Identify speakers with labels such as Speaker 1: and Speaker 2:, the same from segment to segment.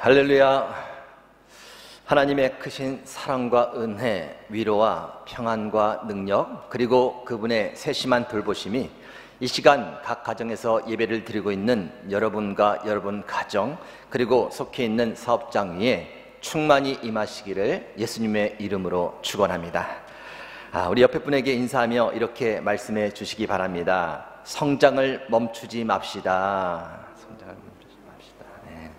Speaker 1: 할렐루야. 하나님의 크신 사랑과 은혜, 위로와 평안과 능력, 그리고 그분의 세심한 돌보심이 이 시간 각 가정에서 예배를 드리고 있는 여러분과 여러분 가정, 그리고 속해 있는 사업장 위에 충만히 임하시기를 예수님의 이름으로 축원합니다. 우리 옆에 분에게 인사하며 이렇게 말씀해 주시기 바랍니다. 성장을 멈추지 맙시다. 성장을 멈추지 맙시다. 네.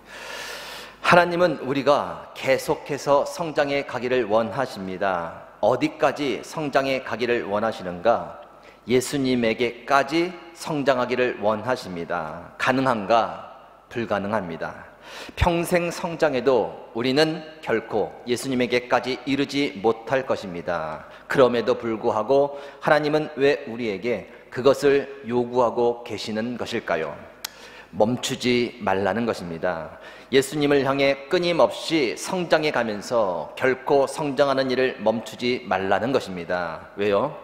Speaker 1: 하나님은 우리가 계속해서 성장해 가기를 원하십니다. 어디까지 성장해 가기를 원하시는가? 예수님에게까지 성장하기를 원하십니다. 가능한가? 불가능합니다. 평생 성장해도 우리는 결코 예수님에게까지 이르지 못할 것입니다. 그럼에도 불구하고 하나님은 왜 우리에게 그것을 요구하고 계시는 것일까요? 멈추지 말라는 것입니다. 예수님을 향해 끊임없이 성장해 가면서 결코 성장하는 일을 멈추지 말라는 것입니다. 왜요?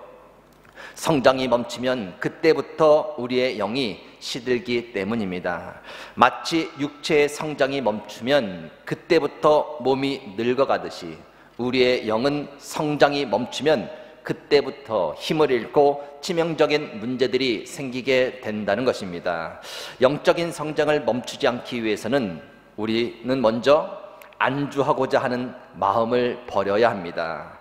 Speaker 1: 성장이 멈추면 그때부터 우리의 영이 시들기 때문입니다. 마치 육체의 성장이 멈추면 그때부터 몸이 늙어가듯이 우리의 영은 성장이 멈추면 그때부터 힘을 잃고 치명적인 문제들이 생기게 된다는 것입니다. 영적인 성장을 멈추지 않기 위해서는 우리는 먼저 안주하고자 하는 마음을 버려야 합니다.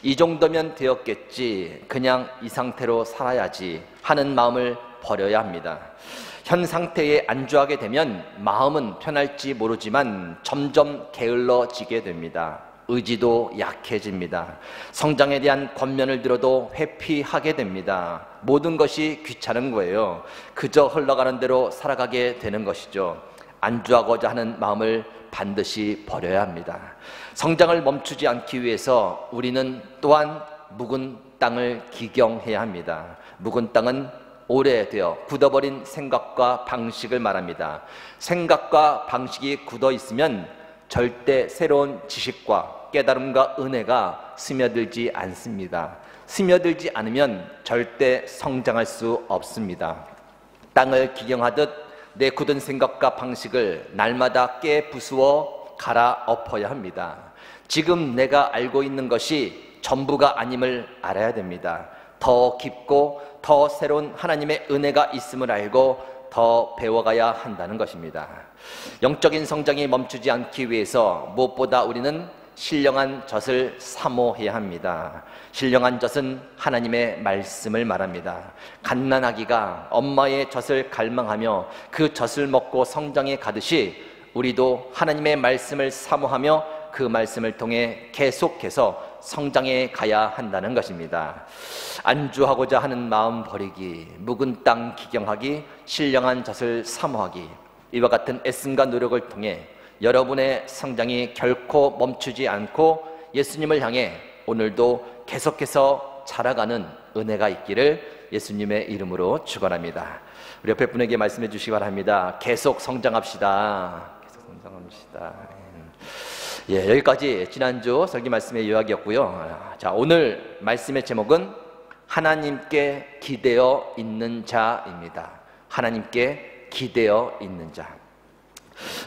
Speaker 1: 이 정도면 되었겠지, 그냥 이 상태로 살아야지 하는 마음을 버려야 합니다. 현 상태에 안주하게 되면 마음은 편할지 모르지만 점점 게을러지게 됩니다. 의지도 약해집니다. 성장에 대한 권면을 들어도 회피하게 됩니다. 모든 것이 귀찮은 거예요. 그저 흘러가는 대로 살아가게 되는 것이죠. 안주하고자 하는 마음을 반드시 버려야 합니다. 성장을 멈추지 않기 위해서 우리는 또한 묵은 땅을 기경해야 합니다. 묵은 땅은 오래되어 굳어버린 생각과 방식을 말합니다. 생각과 방식이 굳어 있으면 절대 새로운 지식과 깨달음과 은혜가 스며들지 않습니다. 스며들지 않으면 절대 성장할 수 없습니다. 땅을 기경하듯 내 굳은 생각과 방식을 날마다 깨 부수어 갈아엎어야 합니다. 지금 내가 알고 있는 것이 전부가 아님을 알아야 됩니다. 더 깊고 더 새로운 하나님의 은혜가 있음을 알고 더 배워가야 한다는 것입니다. 영적인 성장이 멈추지 않기 위해서 무엇보다 우리는 신령한 젖을 사모해야 합니다. 신령한 젖은 하나님의 말씀을 말합니다. 갓난아기가 엄마의 젖을 갈망하며 그 젖을 먹고 성장해 가듯이 우리도 하나님의 말씀을 사모하며 그 말씀을 통해 계속해서 성장해 가야 한다는 것입니다. 안주하고자 하는 마음 버리기, 묵은 땅 기경하기, 신령한 젖을 사모하기, 이와 같은 애씀과 노력을 통해 여러분의 성장이 결코 멈추지 않고 예수님을 향해 오늘도 계속해서 자라가는 은혜가 있기를 예수님의 이름으로 축원합니다. 우리 옆에 분에게 말씀해 주시기 바랍니다. 계속 성장합시다. 계속 성장합시다. 여기까지 지난주 설교 말씀의 요약이었고요. 자, 오늘 말씀의 제목은 하나님께 기대어 있는 자입니다. 하나님께 기대어 있는 자.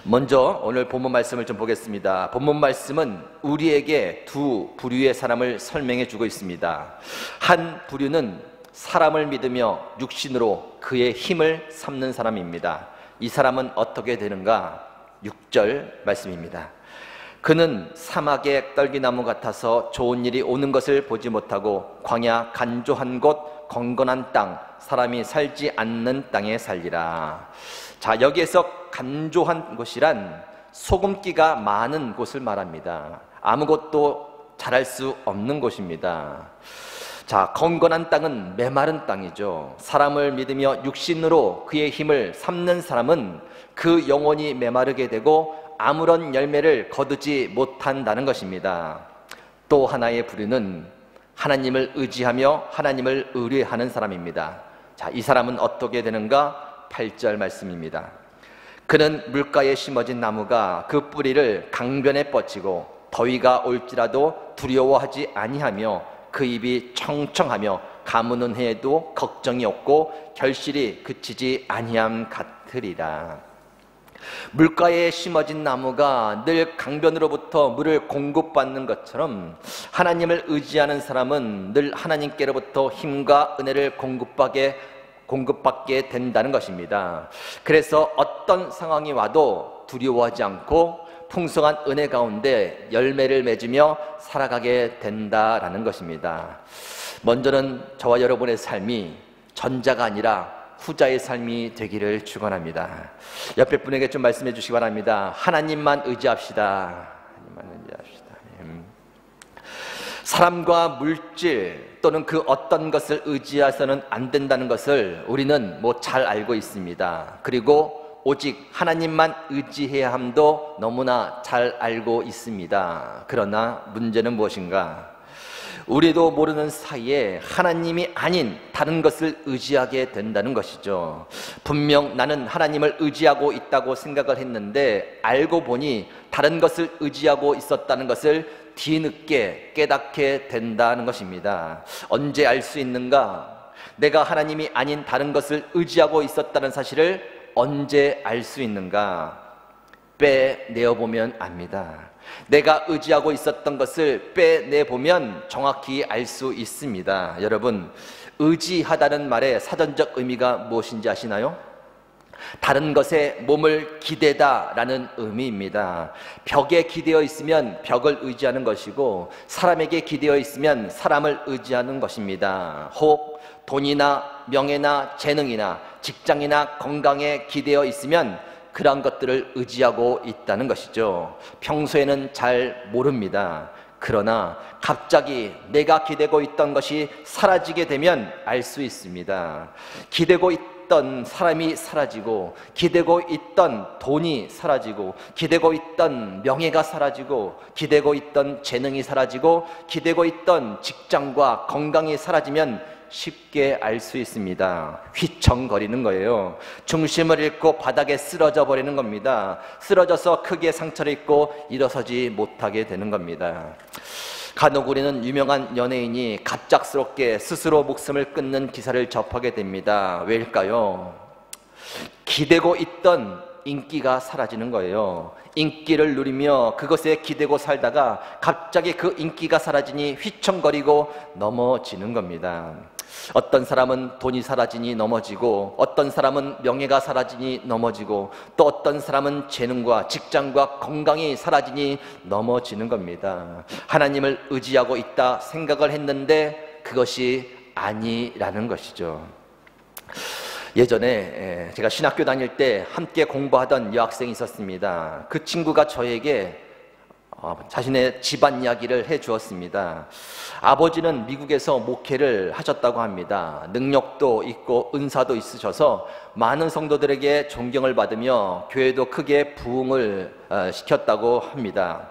Speaker 1: 먼저 오늘 본문 말씀을 좀 보겠습니다. 본문 말씀은 우리에게 두 부류의 사람을 설명해 주고 있습니다. 한 부류는 사람을 믿으며 육신으로 그의 힘을 삼는 사람입니다. 이 사람은 어떻게 되는가? 6절 말씀입니다. 그는 사막의 떨기나무 같아서 좋은 일이 오는 것을 보지 못하고 광야 간조한 곳 건건한 땅 사람이 살지 않는 땅에 살리라. 자, 여기에서 간조한 곳이란 소금기가 많은 곳을 말합니다. 아무것도 자랄 수 없는 곳입니다. 자, 건건한 땅은 메마른 땅이죠. 사람을 믿으며 육신으로 그의 힘을 삼는 사람은 그 영혼이 메마르게 되고 아무런 열매를 거두지 못한다는 것입니다. 또 하나의 부류는 하나님을 의지하며 하나님을 의뢰하는 사람입니다. 자, 이 사람은 어떻게 되는가? 8절 말씀입니다. 그는 물가에 심어진 나무가 그 뿌리를 강변에 뻗치고 더위가 올지라도 두려워하지 아니하며 그 입이 청청하며 가무는 해에도 걱정이 없고 결실이 그치지 아니함 같으리라. 물가에 심어진 나무가 늘 강변으로부터 물을 공급받는 것처럼 하나님을 의지하는 사람은 늘 하나님께로부터 힘과 은혜를 공급받게 된다는 것입니다. 그래서 어떤 상황이 와도 두려워하지 않고 풍성한 은혜 가운데 열매를 맺으며 살아가게 된다라는 것입니다. 먼저는 저와 여러분의 삶이 전자가 아니라 후자의 삶이 되기를 축원합니다. 옆에 분에게 좀 말씀해 주시기 바랍니다. 하나님만 의지합시다. 하나님만 의지합시다. 사람과 물질 또는 그 어떤 것을 의지해서는 안 된다는 것을 우리는 잘 알고 있습니다. 그리고 오직 하나님만 의지해야 함도 너무나 잘 알고 있습니다. 그러나 문제는 무엇인가? 우리도 모르는 사이에 하나님이 아닌 다른 것을 의지하게 된다는 것이죠. 분명 나는 하나님을 의지하고 있다고 생각을 했는데 알고 보니 다른 것을 의지하고 있었다는 것을 뒤늦게 깨닫게 된다는 것입니다. 언제 알 수 있는가? 내가 하나님이 아닌 다른 것을 의지하고 있었다는 사실을 언제 알 수 있는가? 빼내어보면 압니다. 내가 의지하고 있었던 것을 빼내보면 정확히 알 수 있습니다. 여러분, 의지하다는 말의 사전적 의미가 무엇인지 아시나요? 다른 것에 몸을 기대다라는 의미입니다. 벽에 기대어 있으면 벽을 의지하는 것이고 사람에게 기대어 있으면 사람을 의지하는 것입니다. 혹 돈이나 명예나 재능이나 직장이나 건강에 기대어 있으면 그러한 것들을 의지하고 있다는 것이죠. 평소에는 잘 모릅니다. 그러나 갑자기 내가 기대고 있던 것이 사라지게 되면 알 수 있습니다. 기대고 있던 사람이 사라지고, 기대고 있던 돈이 사라지고, 기대고 있던 명예가 사라지고, 기대고 있던 재능이 사라지고, 기대고 있던 직장과 건강이 사라지면 쉽게 알 수 있습니다. 휘청거리는 거예요. 중심을 잃고 바닥에 쓰러져 버리는 겁니다. 쓰러져서 크게 상처를 입고 일어서지 못하게 되는 겁니다. 간혹 우리는 유명한 연예인이 갑작스럽게 스스로 목숨을 끊는 기사를 접하게 됩니다. 왜일까요? 기대고 있던 인기가 사라지는 거예요. 인기를 누리며 그것에 기대고 살다가 갑자기 그 인기가 사라지니 휘청거리고 넘어지는 겁니다. 어떤 사람은 돈이 사라지니 넘어지고, 어떤 사람은 명예가 사라지니 넘어지고, 또 어떤 사람은 재능과 직장과 건강이 사라지니 넘어지는 겁니다. 하나님을 의지하고 있다 생각을 했는데 그것이 아니라는 것이죠. 예전에 제가 신학교 다닐 때 함께 공부하던 여학생이 있었습니다. 그 친구가 저에게 자신의 집안 이야기를 해주었습니다. 아버지는 미국에서 목회를 하셨다고 합니다. 능력도 있고 은사도 있으셔서 많은 성도들에게 존경을 받으며 교회도 크게 부흥을 시켰다고 합니다.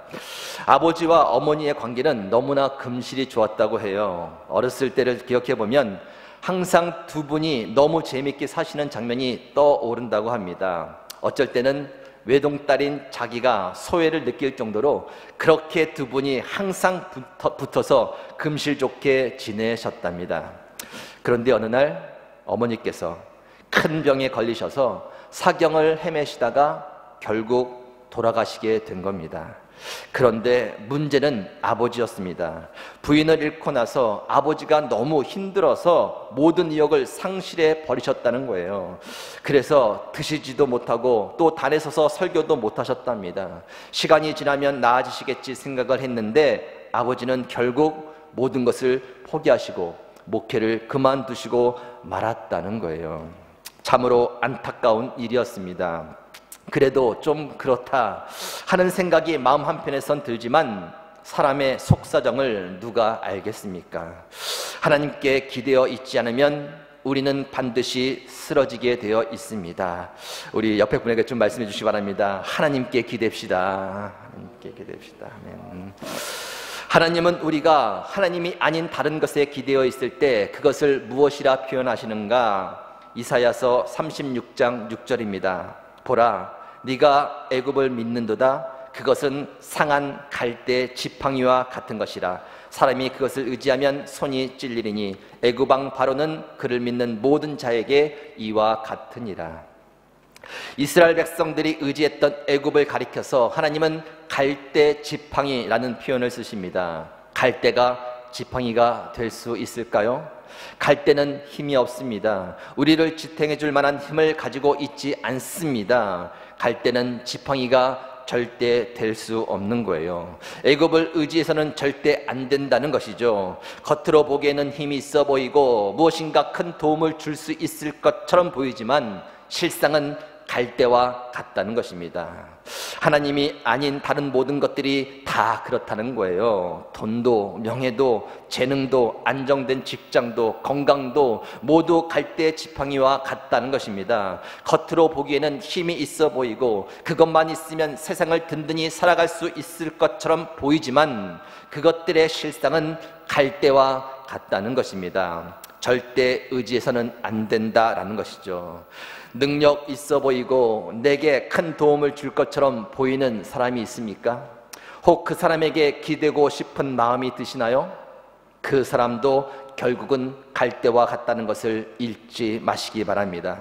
Speaker 1: 아버지와 어머니의 관계는 너무나 금실이 좋았다고 해요. 어렸을 때를 기억해보면 항상 두 분이 너무 재밌게 사시는 장면이 떠오른다고 합니다. 어쩔 때는 외동딸인 자기가 소외를 느낄 정도로 그렇게 두 분이 항상 붙어서 금실 좋게 지내셨답니다. 그런데 어느 날 어머니께서 큰 병에 걸리셔서 사경을 헤매시다가 결국 돌아가시게 된 겁니다. 그런데 문제는 아버지였습니다. 부인을 잃고 나서 아버지가 너무 힘들어서 모든 의욕을 상실해 버리셨다는 거예요. 그래서 드시지도 못하고 또 단에 서서 설교도 못하셨답니다. 시간이 지나면 나아지시겠지 생각을 했는데 아버지는 결국 모든 것을 포기하시고 목회를 그만두시고 말았다는 거예요. 참으로 안타까운 일이었습니다. 그래도 좀 그렇다 하는 생각이 마음 한편에선 들지만 사람의 속사정을 누가 알겠습니까? 하나님께 기대어 있지 않으면 우리는 반드시 쓰러지게 되어 있습니다. 우리 옆에 분에게 좀 말씀해 주시기 바랍니다. 하나님께 기대합시다. 하나님께 기대합시다. 아멘. 하나님은 우리가 하나님이 아닌 다른 것에 기대어 있을 때 그것을 무엇이라 표현하시는가? 이사야서 36장 6절입니다. 보라, 네가 애굽을 믿는도다. 그것은 상한 갈대 지팡이와 같은 것이라. 사람이 그것을 의지하면 손이 찔리리니 애굽 왕 바로는 그를 믿는 모든 자에게 이와 같으니라. 이스라엘 백성들이 의지했던 애굽을 가리켜서 하나님은 갈대 지팡이라는 표현을 쓰십니다. 갈대가 지팡이가 될 수 있을까요? 갈대는 힘이 없습니다. 우리를 지탱해 줄 만한 힘을 가지고 있지 않습니다. 갈대는 지팡이가 절대 될 수 없는 거예요. 애굽을 의지해서는 절대 안 된다는 것이죠. 겉으로 보기에는 힘이 있어 보이고 무엇인가 큰 도움을 줄 수 있을 것처럼 보이지만 실상은 갈대와 같다는 것입니다. 하나님이 아닌 다른 모든 것들이 다 그렇다는 거예요. 돈도, 명예도, 재능도, 안정된 직장도, 건강도 모두 갈대 지팡이와 같다는 것입니다. 겉으로 보기에는 힘이 있어 보이고 그것만 있으면 세상을 든든히 살아갈 수 있을 것처럼 보이지만 그것들의 실상은 갈대와 같다는 것입니다. 절대 의지해서는 안 된다라는 것이죠. 능력 있어 보이고 내게 큰 도움을 줄 것처럼 보이는 사람이 있습니까? 혹 그 사람에게 기대고 싶은 마음이 드시나요? 그 사람도 결국은 갈대와 같다는 것을 잊지 마시기 바랍니다.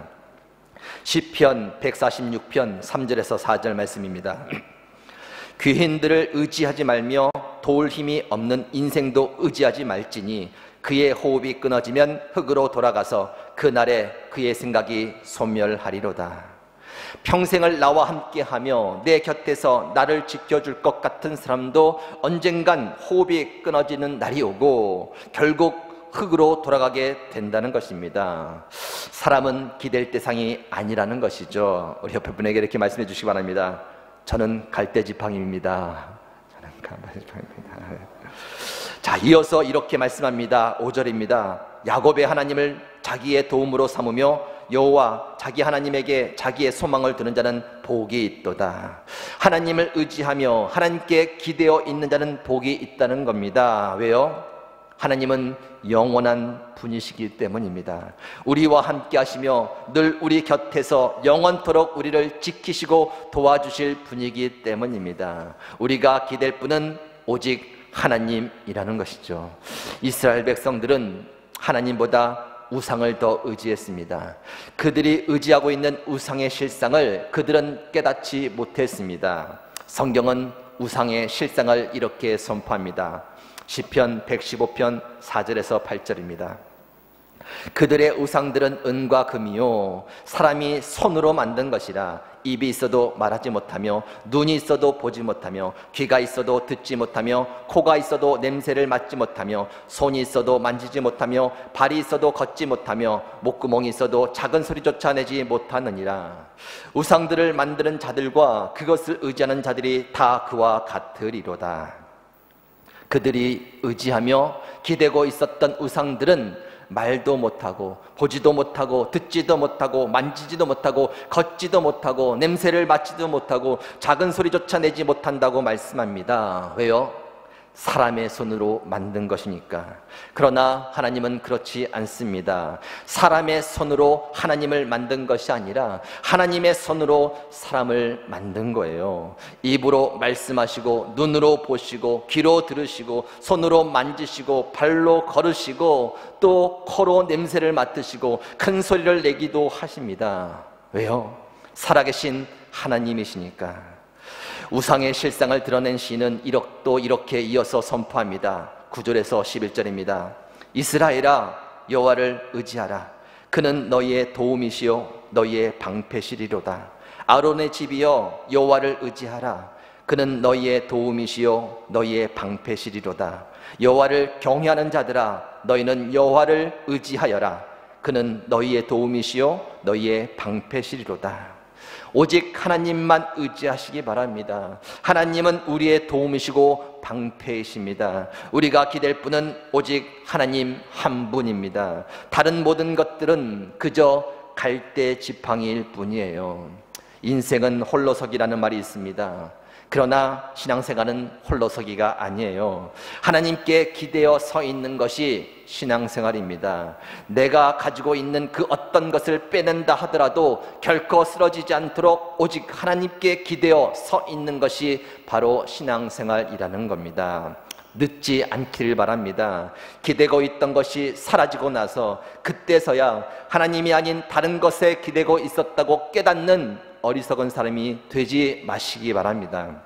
Speaker 1: 시편 146편 3절에서 4절 말씀입니다. 귀인들을 의지하지 말며 도울 힘이 없는 인생도 의지하지 말지니 그의 호흡이 끊어지면 흙으로 돌아가서 그날에 그의 생각이 소멸하리로다. 평생을 나와 함께하며 내 곁에서 나를 지켜줄 것 같은 사람도 언젠간 호흡이 끊어지는 날이 오고 결국 흙으로 돌아가게 된다는 것입니다. 사람은 기댈 대상이 아니라는 것이죠. 우리 옆에 분에게 이렇게 말씀해 주시기 바랍니다. 저는 갈대지팡이입니다. 저는 갈대지팡이입니다. 자, 이어서 이렇게 말씀합니다. 5절입니다. 야곱의 하나님을 자기의 도움으로 삼으며 여호와 자기 하나님에게 자기의 소망을 두는 자는 복이 있도다. 하나님을 의지하며 하나님께 기대어 있는 자는 복이 있다는 겁니다. 왜요? 하나님은 영원한 분이시기 때문입니다. 우리와 함께 하시며 늘 우리 곁에서 영원토록 우리를 지키시고 도와주실 분이기 때문입니다. 우리가 기댈 분은 오직 하나님이라는 것이죠. 이스라엘 백성들은 하나님보다 우상을 더 의지했습니다. 그들이 의지하고 있는 우상의 실상을 그들은 깨닫지 못했습니다. 성경은 우상의 실상을 이렇게 선포합니다. 시편 115편 4절에서 8절입니다. 그들의 우상들은 은과 금이요 사람이 손으로 만든 것이라 입이 있어도 말하지 못하며 눈이 있어도 보지 못하며 귀가 있어도 듣지 못하며 코가 있어도 냄새를 맡지 못하며 손이 있어도 만지지 못하며 발이 있어도 걷지 못하며 목구멍이 있어도 작은 소리조차 내지 못하느니라. 우상들을 만드는 자들과 그것을 의지하는 자들이 다 그와 같으리로다. 그들이 의지하며 기대고 있었던 우상들은 말도 못하고 보지도 못하고 듣지도 못하고 만지지도 못하고 걷지도 못하고 냄새를 맡지도 못하고 작은 소리조차 내지 못한다고 말씀합니다. 왜요? 사람의 손으로 만든 것이니까. 그러나 하나님은 그렇지 않습니다. 사람의 손으로 하나님을 만든 것이 아니라 하나님의 손으로 사람을 만든 거예요. 입으로 말씀하시고 눈으로 보시고 귀로 들으시고 손으로 만지시고 발로 걸으시고 또 코로 냄새를 맡으시고 큰 소리를 내기도 하십니다. 왜요? 살아계신 하나님이시니까. 우상의 실상을 드러낸 시인은 또 이렇게 이어서 선포합니다. 9절에서 11절입니다. 이스라엘아 여호와를 의지하라. 그는 너희의 도움이시요 너희의 방패시리로다. 아론의 집이여 여호와를 의지하라. 그는 너희의 도움이시요 너희의 방패시리로다. 여호와를 경외하는 자들아 너희는 여호와를 의지하여라. 그는 너희의 도움이시요 너희의 방패시리로다. 오직 하나님만 의지하시기 바랍니다. 하나님은 우리의 도움이시고 방패이십니다. 우리가 기댈 분은 오직 하나님 한 분입니다. 다른 모든 것들은 그저 갈대 지팡이일 뿐이에요. 인생은 홀로서기라는 말이 있습니다. 그러나 신앙생활은 홀로서기가 아니에요. 하나님께 기대어 서 있는 것이 신앙생활입니다. 내가 가지고 있는 그 어떤 것을 빼낸다 하더라도 결코 쓰러지지 않도록 오직 하나님께 기대어 서 있는 것이 바로 신앙생활이라는 겁니다. 늦지 않기를 바랍니다. 기대고 있던 것이 사라지고 나서 그때서야 하나님이 아닌 다른 것에 기대고 있었다고 깨닫는 어리석은 사람이 되지 마시기 바랍니다.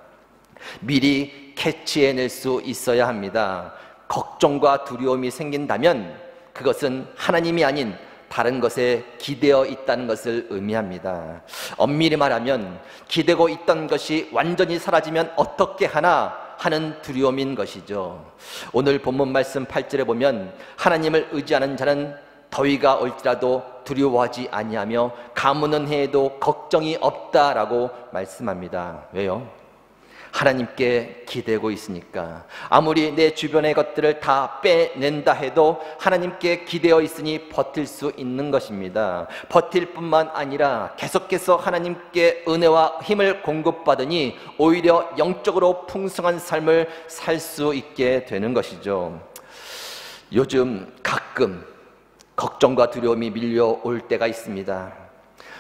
Speaker 1: 미리 캐치해낼 수 있어야 합니다. 걱정과 두려움이 생긴다면 그것은 하나님이 아닌 다른 것에 기대어 있다는 것을 의미합니다. 엄밀히 말하면 기대고 있던 것이 완전히 사라지면 어떻게 하나 하는 두려움인 것이죠. 오늘 본문 말씀 8절에 보면 하나님을 의지하는 자는 더위가 올지라도 두려워하지 아니하며 가뭄은 해에도 걱정이 없다라고 말씀합니다. 왜요? 하나님께 기대고 있으니까. 아무리 내 주변의 것들을 다 빼낸다 해도 하나님께 기대어 있으니 버틸 수 있는 것입니다. 버틸 뿐만 아니라 계속해서 하나님께 은혜와 힘을 공급받으니 오히려 영적으로 풍성한 삶을 살 수 있게 되는 것이죠. 요즘 가끔 걱정과 두려움이 밀려올 때가 있습니다.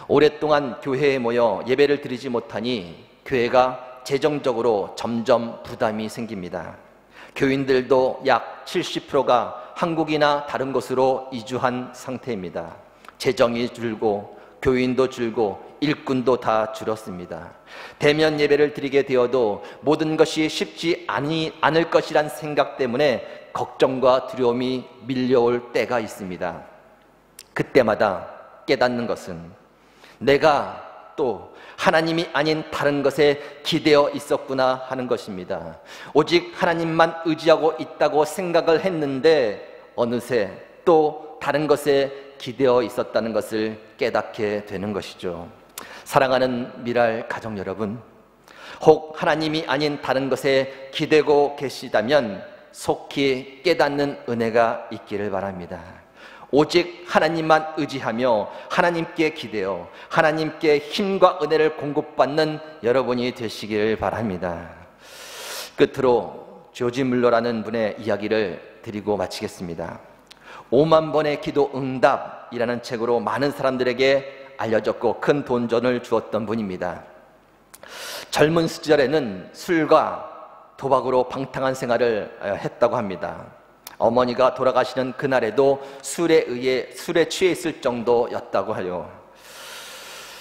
Speaker 1: 오랫동안 교회에 모여 예배를 드리지 못하니 교회가 재정적으로 점점 부담이 생깁니다. 교인들도 약 70%가 한국이나 다른 곳으로 이주한 상태입니다. 재정이 줄고 교인도 줄고 일꾼도 다 줄었습니다. 대면 예배를 드리게 되어도 모든 것이 쉽지 않을 것이란 생각 때문에 걱정과 두려움이 밀려올 때가 있습니다. 그때마다 깨닫는 것은 내가 또 하나님이 아닌 다른 것에 기대어 있었구나 하는 것입니다. 오직 하나님만 의지하고 있다고 생각을 했는데 어느새 또 다른 것에 기대어 있었다는 것을 깨닫게 되는 것이죠. 사랑하는 미랄 가족 여러분, 혹 하나님이 아닌 다른 것에 기대고 계시다면 속히 깨닫는 은혜가 있기를 바랍니다. 오직 하나님만 의지하며 하나님께 기대어 하나님께 힘과 은혜를 공급받는 여러분이 되시기를 바랍니다. 끝으로 조지 물러라는 분의 이야기를 드리고 마치겠습니다. 5만 번의 기도 응답이라는 책으로 많은 사람들에게 알려졌고 큰 돈전을 주었던 분입니다. 젊은 시절에는 술과 도박으로 방탕한 생활을 했다고 합니다. 어머니가 돌아가시는 그날에도 술에 취해 있을 정도였다고 해요.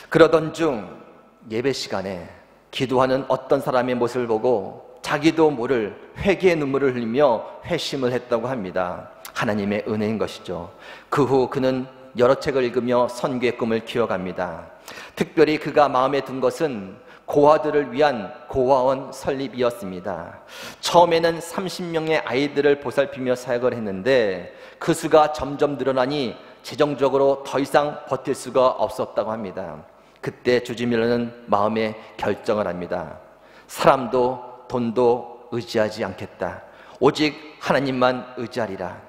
Speaker 1: 그러던 중 예배 시간에 기도하는 어떤 사람의 모습을 보고 자기도 모를 회개의 눈물을 흘리며 회심을 했다고 합니다. 하나님의 은혜인 것이죠. 그 후 그는 여러 책을 읽으며 선교의 꿈을 키워갑니다. 특별히 그가 마음에 든 것은 고아들을 위한 고아원 설립이었습니다. 처음에는 30명의 아이들을 보살피며 사역을 했는데 그 수가 점점 늘어나니 재정적으로 더 이상 버틸 수가 없었다고 합니다. 그때 조지 밀러는 마음에 결정을 합니다. 사람도 돈도 의지하지 않겠다. 오직 하나님만 의지하리라.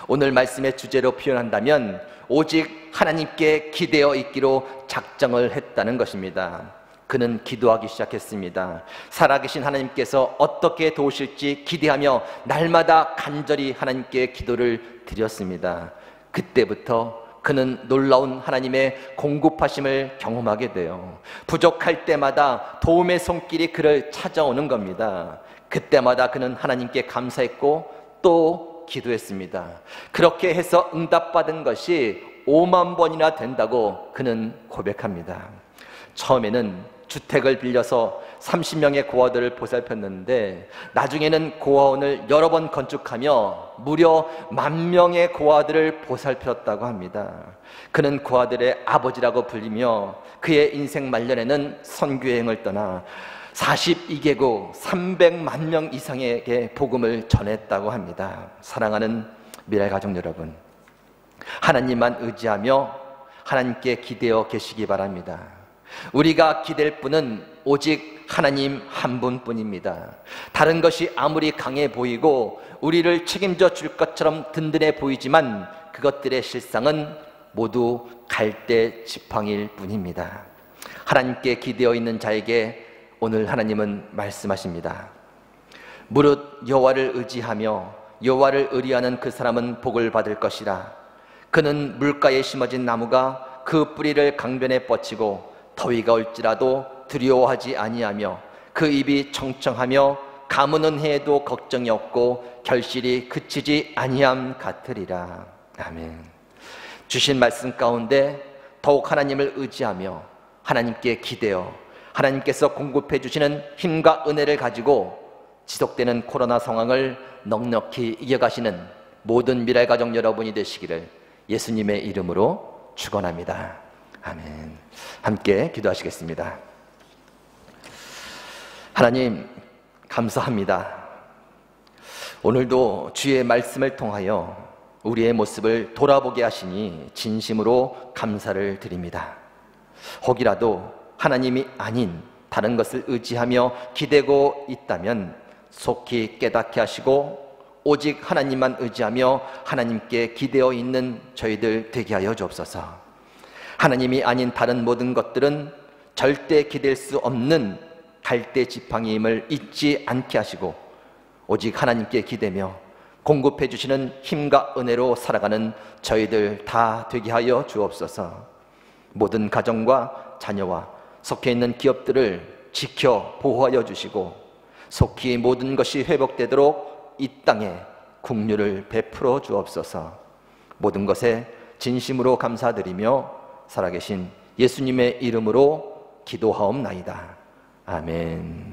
Speaker 1: 오늘 말씀의 주제로 표현한다면 오직 하나님께 기대어 있기로 작정을 했다는 것입니다. 그는 기도하기 시작했습니다. 살아계신 하나님께서 어떻게 도우실지 기대하며 날마다 간절히 하나님께 기도를 드렸습니다. 그때부터 그는 놀라운 하나님의 공급하심을 경험하게 돼요. 부족할 때마다 도움의 손길이 그를 찾아오는 겁니다. 그때마다 그는 하나님께 감사했고 또 기도했습니다. 그렇게 해서 응답받은 것이 5만 번이나 된다고 그는 고백합니다. 처음에는 주택을 빌려서 30명의 고아들을 보살폈는데 나중에는 고아원을 여러 번 건축하며 무려 10,000명의 고아들을 보살폈다고 합니다. 그는 고아들의 아버지라고 불리며 그의 인생 말년에는 선교여행을 떠나 42개국 300만 명 이상에게 복음을 전했다고 합니다. 사랑하는 미랄 가족 여러분, 하나님만 의지하며 하나님께 기대어 계시기 바랍니다. 우리가 기댈 분은 오직 하나님 한 분뿐입니다. 다른 것이 아무리 강해 보이고 우리를 책임져 줄 것처럼 든든해 보이지만 그것들의 실상은 모두 갈대 지팡이일 뿐입니다. 하나님께 기대어 있는 자에게 오늘 하나님은 말씀하십니다. 무릇 여호와를 의지하며 여호와를 의리하는 그 사람은 복을 받을 것이라. 그는 물가에 심어진 나무가 그 뿌리를 강변에 뻗치고 더위가 올지라도 두려워하지 아니하며 그 입이 청청하며 가무는 해에도 걱정이 없고 결실이 그치지 아니함 같으리라. 아멘. 주신 말씀 가운데 더욱 하나님을 의지하며 하나님께 기대어 하나님께서 공급해 주시는 힘과 은혜를 가지고 지속되는 코로나 상황을 넉넉히 이겨가시는 모든 미래가정 여러분이 되시기를 예수님의 이름으로 축원합니다. 아멘. 함께 기도하시겠습니다. 하나님 감사합니다. 오늘도 주의 말씀을 통하여 우리의 모습을 돌아보게 하시니 진심으로 감사를 드립니다. 혹이라도 하나님이 아닌 다른 것을 의지하며 기대고 있다면 속히 깨닫게 하시고 오직 하나님만 의지하며 하나님께 기대어 있는 저희들 되게 하여 주옵소서. 하나님이 아닌 다른 모든 것들은 절대 기댈 수 없는 갈대 지팡이임을 잊지 않게 하시고 오직 하나님께 기대며 공급해 주시는 힘과 은혜로 살아가는 저희들 다 되게 하여 주옵소서. 모든 가정과 자녀와 속해 있는 기업들을 지켜 보호하여 주시고 속히 모든 것이 회복되도록 이 땅에 긍휼을 베풀어 주옵소서. 모든 것에 진심으로 감사드리며 살아계신 예수님의 이름으로 기도하옵나이다. 아멘.